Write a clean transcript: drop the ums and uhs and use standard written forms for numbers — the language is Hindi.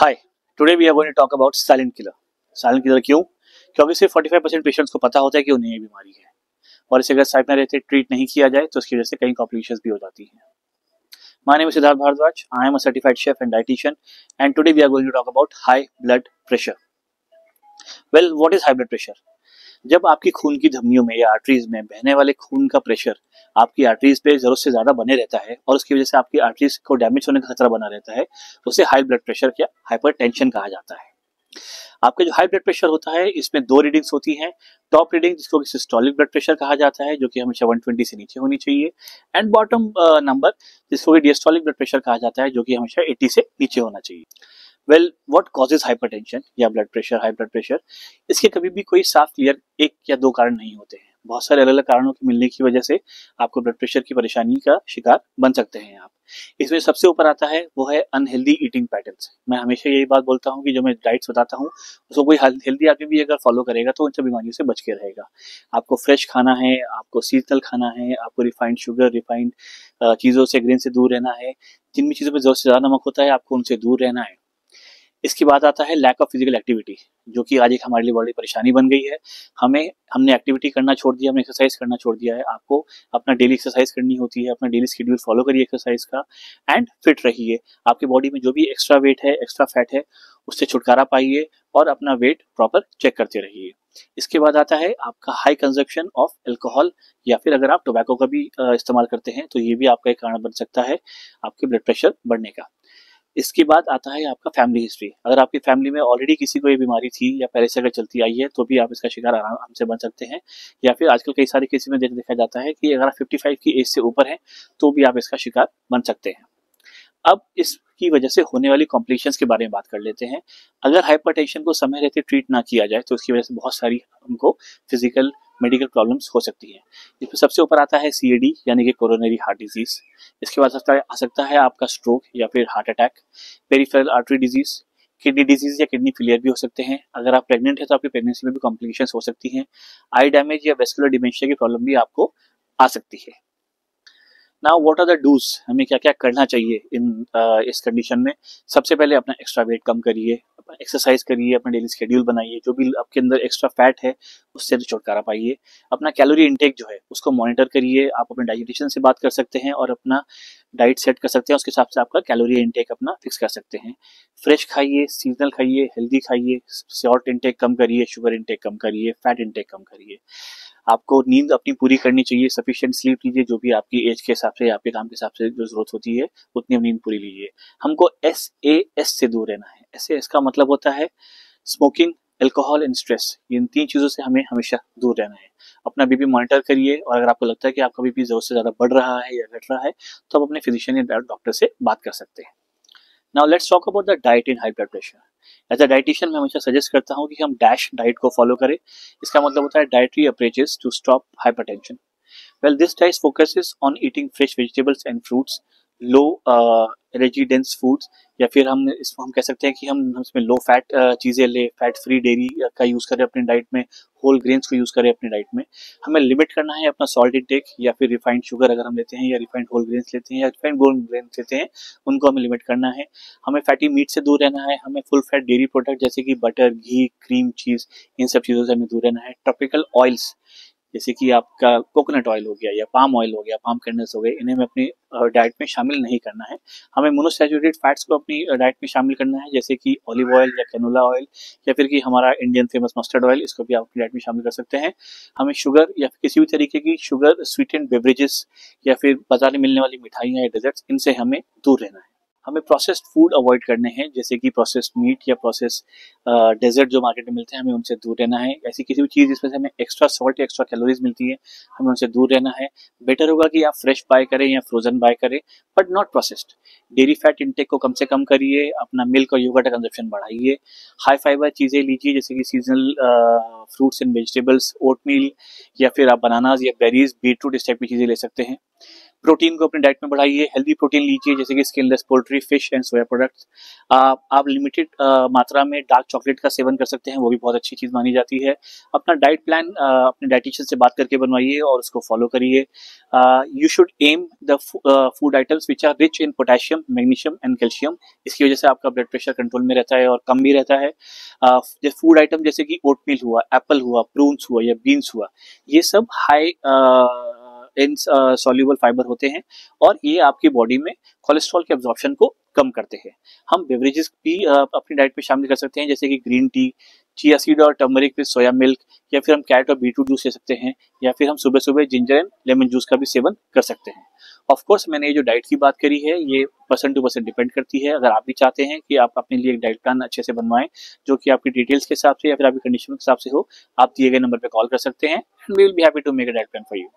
Hi, today we are going to talk about silent killer. Silent killer क्यों? क्योंकि सिर्फ 45% पेशेंट्स को पता होता है कि उन्हें ये बीमारी है और इसे अगर साइड में रहते ट्रीट नहीं किया जाए तो उसकी वजह से कई कॉम्प्लिकेशंस भी हो जाती हैं। My name is Siddharth Bhardwaj, I am a certified chef and dietitian and today we are going to talk about high blood pressure. Well, what is high blood pressure? जब आपकी खून की धमनियों में या आर्टरीज में बहने वाले खून का प्रेशर आपकी आर्टरीज पे जरूरत से ज्यादा बने रहता है और उसकी वजह से आपकी आर्टरीज को डैमेज होने का खतरा बना रहता है, उसे हाई ब्लड प्रेशर या हाइपरटेंशन कहा जाता है। आपका जो हाई ब्लड प्रेशर होता है इसमें दो रीडिंग्स होती हैं। टॉप रीडिंग जिसको कि सिस्टोलिक ब्लड प्रेशर कहा जाता है, जो कि हमेशा 120 से नीचे होनी चाहिए, एंड बॉटम नंबर जिसको कि डिस्टोलिक ब्लड प्रेशर कहा जाता है, जो कि हमेशा 80 से नीचे होना चाहिए। वेल, व्हाट कॉजेज हाइपरटेंशन या blood pressure, high blood pressure? इसके कभी भी कोई साफ क्लियर एक या दो कारण नहीं होते हैं। बहुत सारे अलग अलग कारणों के मिलने की वजह से आपको ब्लड प्रेशर की परेशानी का शिकार बन सकते हैं आप। इसमें सबसे ऊपर आता है वो है अनहेल्दी ईटिंग पैटर्न्स। मैं हमेशा यही बात बोलता हूँ कि जो मैं डाइट्स बताता हूँ उसको कोई हेल्दी आदमी भी अगर फॉलो करेगा तो उन सब बीमारियों से बच के रहेगा। आपको फ्रेश खाना है, आपको सीजनल खाना है, आपको रिफाइंड शुगर, रिफाइंड चीज़ों से, ग्रेन से दूर रहना है। जिन भी चीज़ों पर ज़रूरत से ज़्यादा नमक होता है आपको उनसे दूर रहना है। इसके बाद आता है लैक ऑफ फिजिकल एक्टिविटी, जो कि आज एक हमारे लिए बड़ी परेशानी बन गई है। हमने एक्टिविटी करना छोड़ दिया, हमने एक्सरसाइज करना छोड़ दिया है। आपको अपना डेली एक्सरसाइज करनी होती है, अपना डेली शेड्यूल फॉलो करिए एक्सरसाइज का एंड फिट रहिए। आपकी बॉडी में जो भी एक्स्ट्रा वेट है, एक्स्ट्रा फैट है, उससे छुटकारा पाइए और अपना वेट प्रॉपर चेक करते रहिए। इसके बाद आता है आपका हाई कंजप्शन ऑफ अल्कोहल, या फिर अगर आप टोबैको का भी इस्तेमाल करते हैं तो ये भी आपका एक कारण बन सकता है आपके ब्लड प्रेशर बढ़ने का। इसके बाद आता है आपका फैमिली हिस्ट्री। अगर आपकी फैमिली में ऑलरेडी किसी को ये बीमारी थी या पहले से अगर चलती आई है तो भी आप इसका शिकार आराम से बन सकते हैं, या फिर आजकल कई सारे केसेस में देखा जाता है कि अगर आप 55 की एज से ऊपर हैं तो भी आप इसका शिकार बन सकते हैं। अब इसकी वजह से होने वाली कॉम्प्लिकेशंस के बारे में बात कर लेते हैं। अगर हाइपरटेंशन को समय रहते ट्रीट ना किया जाए तो इसकी वजह से बहुत सारी हमको फिजिकल मेडिकल प्रॉब्लम्स हो सकती हैं। इसमें सबसे ऊपर आता है सीएडी यानी कि कोरोनरी हार्ट डिजीज। इसके बाद आ सकता है आपका स्ट्रोक या फिर heart attack, peripheral artery disease, kidney disease या किडनी फेलियर भी हो सकते हैं। अगर आप प्रेग्नेंट है तो आपकी प्रेगनेंसी में भी कॉम्प्लिकेशंस हो सकती हैं। आई डैमेज या वेस्कुलर डिमेंशिया की प्रॉब्लम भी आपको आ सकती है। Now what are the dos? हमें क्या क्या करना चाहिए इस कंडीशन में? सबसे पहले अपना एक्स्ट्रा वेट कम करिए, एक्सरसाइज करिए, अपना डेली शेड्यूल बनाइए, जो भी आपके अंदर एक्स्ट्रा फैट है उससे तो छुटकारा पाइए। अपना कैलोरी इनटेक जो है उसको मॉनिटर करिए। आप अपने डाइटिशियन से बात कर सकते हैं और अपना डाइट सेट कर सकते हैं, उसके हिसाब से आपका कैलोरी इनटेक अपना फिक्स कर सकते हैं। फ्रेश खाइए, सीजनल खाइए, हेल्दी खाइए, सॉल्ट इनटेक कम करिए, शुगर इनटेक कम करिए, फैट इनटेक कम करिए। आपको नींद अपनी पूरी करनी चाहिए, सफिशिएंट स्लीप लीजिए, जो भी आपकी एज के हिसाब से, आपके काम के हिसाब से जो जरूरत होती है उतनी नींद पूरी लीजिए। हमको SAS से दूर रहना है। SAS का मतलब होता है स्मोकिंग, अल्कोहल एंड स्ट्रेस। इन तीन चीजों से हमें हमेशा दूर रहना है। अपना बीपी मॉनिटर करिए और अगर आपको लगता है कि आपका बीपी जरूरत से ज्यादा बढ़ रहा है या घट रहा है तो आप अपने फिजिशियन या डॉक्टर से बात कर सकते हैं। Now let's talk about the diet in high blood pressure. As a dietitian मैं हमेशा सजेस्ट करता हूँ कि हम डैश डाइट को फॉलो करें। इसका मतलब होता है dietary approaches to stop hypertension. Well, this diet focuses on eating fresh vegetables and fruits, low energy dense foods, या फिर हम कह सकते हैं कि हम इसमें लो फैट चीज़ें लें, फैट फ्री डेयरी का यूज़ करें अपनी डाइट में, होल ग्रेन्स को यूज़ करें अपनी डाइट में। हमें लिमिट करना है अपना सॉल्ट इनटेक, या फिर रिफाइंड शुगर अगर हम लेते हैं, या रिफाइंड होल ग्रेन्स लेते हैं, या रिफाइंड गोल ग्रेन्स लेते हैं, उनको हमें लिमिट करना है। हमें फैटी मीट से दूर रहना है। हमें फुल फैट डेयरी प्रोडक्ट जैसे कि बटर, घी, क्रीम, चीज़, इन सब चीज़ों से हमें दूर रहना है। ट्रॉपिकल ऑयल्स जैसे कि आपका कोकोनट ऑयल हो गया या पाम ऑयल हो गया, पाम कर्नल्स हो गए, इन्हें हमें अपनी डाइट में शामिल नहीं करना है। हमें मोनोसैचुरेटेड फैट्स को अपनी डाइट में शामिल करना है, जैसे कि ऑलिव ऑयल या कैनोला ऑयल, या फिर कि हमारा इंडियन फेमस मस्टर्ड ऑयल, इसको भी आप अपनी डाइट में शामिल कर सकते हैं। हमें शुगर या फिर किसी भी तरीके की शुगर स्वीटेंड बेवरेजेस या फिर बाजार में मिलने वाली मिठाइयाँ या डेजर्ट्स, इनसे हमें दूर रहना है। हमें प्रोसेस्ड फूड अवॉइड करने हैं, जैसे कि प्रोसेस्ड मीट या प्रोसेस डेजर्ट जो मार्केट में मिलते हैं, हमें उनसे दूर रहना है। ऐसी किसी भी चीज़ जिसमें से हमें एक्स्ट्रा सॉल्ट या एक्स्ट्रा कैलोरीज मिलती है, हमें उनसे दूर रहना है। बेटर होगा कि आप फ्रेश बाय करें या फ्रोजन बाय करें, but not processed. Dairy fat intake को कम से कम करिए। अपना मिल्क और योगर्ट का कंजप्शन बढ़ाइए। हाई फाइबर चीज़ें लीजिए, जैसे कि seasonal fruits and vegetables, oatmeal, या फिर आप बनानाज या बेरीज, बीटरूट, इस टाइप की चीज़ें ले सकते हैं। प्रोटीन को अपनी डाइट में बढ़ाइए, हेल्दी प्रोटीन लीजिए जैसे कि skinless poultry, fish and soya products. आप लिमिटेड मात्रा में डार्क चॉकलेट का सेवन कर सकते हैं, वो भी बहुत अच्छी चीज़ मानी जाती है। अपना डाइट प्लान अपने डाइटिशियन से बात करके बनवाइए और उसको फॉलो करिए। You should aim the food items which are rich in potassium, magnesium and calcium. इसकी वजह से आपका ब्लड प्रेशर कंट्रोल में रहता है और कम भी रहता है। फूड आइटम जैसे कि ओटमील हुआ, एप्पल हुआ, प्रून्स हुआ या बीन्स हुआ, ये सब हाई इन सॉल्युबल फाइबर होते हैं और ये आपकी बॉडी में कोलेस्ट्रॉल के एब्जॉर्प्शन को कम करते हैं। हम बेवरेजेस भी अपनी डाइट में शामिल कर सकते हैं जैसे कि ग्रीन टी, चिया सीड और टर्मरिक विद सोया मिल्क, या फिर हम कैरेट और बीटरूट जूस ले सकते हैं, या फिर हम सुबह सुबह जिंजर एंड लेमन जूस का भी सेवन कर सकते हैं। ऑफ कोर्स मैंने ये जो डाइट की बात करी है ये पर्सन टू पर्सन डिपेंड करती है। अगर आप भी चाहते हैं कि आप अपने लिए एक डाइट प्लान अच्छे से बनवाएं जो कि आपकी डिटेल्स के हिसाब से या फिर आपकी कंडीशन के हिसाब से हो, आप दिए गए नंबर पर कॉल कर सकते हैं and we will be happy to make a diet plan for you.